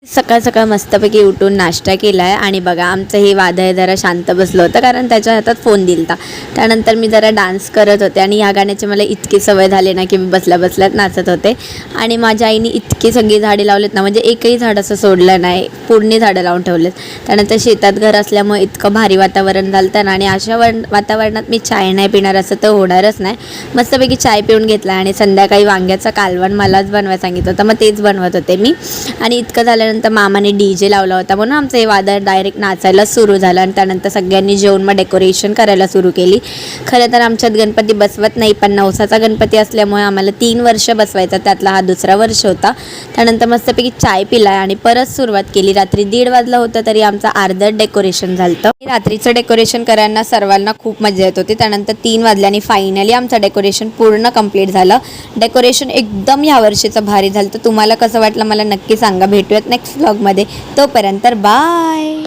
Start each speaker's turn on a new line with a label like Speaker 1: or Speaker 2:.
Speaker 1: सकाळ सकाळ मस्तपैकी उठून नाश्ता केला आहे आणि बघा आमचं हे वादळ जरा शांत बसलं होतं कारण त्याच्या हातात फोन दिलता. त्यानंतर मी जरा डान्स करत होते आणि ह्या गाण्याची मला इतकी सवय झाली ना की मी बसल्या बसल्यात नाचत होते. आणि माझ्या आईने इतकी सगळी झाडे लावलेत ना, म्हणजे एकही झाड असं सोडलं नाही, पूर्ण झाडं लावून ठेवलेत. त्यानंतर शेतात घर असल्यामुळे इतकं भारी वातावरण झालं ना, आणि अशा वातावरणात मी चाय नाही पिणार असं तर होणारच नाही. मस्तपैकी चाय पिऊन घेतला आणि संध्याकाळी वांग्याचं कालवण मलाच बनवायला सांगितलं होतं, मग तेच बनवत होते मी. आणि इतकं झाल्यानंतर मामाने DJ लावला होता म्हणून आमचं हे वादळ डायरेक्ट नाचायला सुरू झालं. आणि त्यानंतर सगळ्यांनी जेवण मग डेकोरेशन करायला सुरू केली. खरं तर आमच्यात गणपती बसवत नाही, पण नवसाचा गणपती असल्यामुळे आम्हाला 3 वर्ष बसवायचा, त्यातला हा दुसरा वर्ष होता. त्यानंतर मस्तपैकी चाय पिला आणि परत सुरुवात केली. रात्री 1:30 वाजला होतं तरी आमचं अर्धं डेकोरेशन झालं. रात्रीचं डेकोरेशन करायला सर्वांना खूप मजा येत होती. त्यानंतर 3 वाजल्याने फायनली आमचं डेकोरेशन पूर्ण कंप्लीट झालं. डेकोरेशन एकदम ह्या वर्षीचं भारी झालं. तर तुम्हाला कसं वाटलं मला नक्की सांगा. भेटूयात नेक्स्ट व्लॉगमध्ये. तोपर्यंत बाय.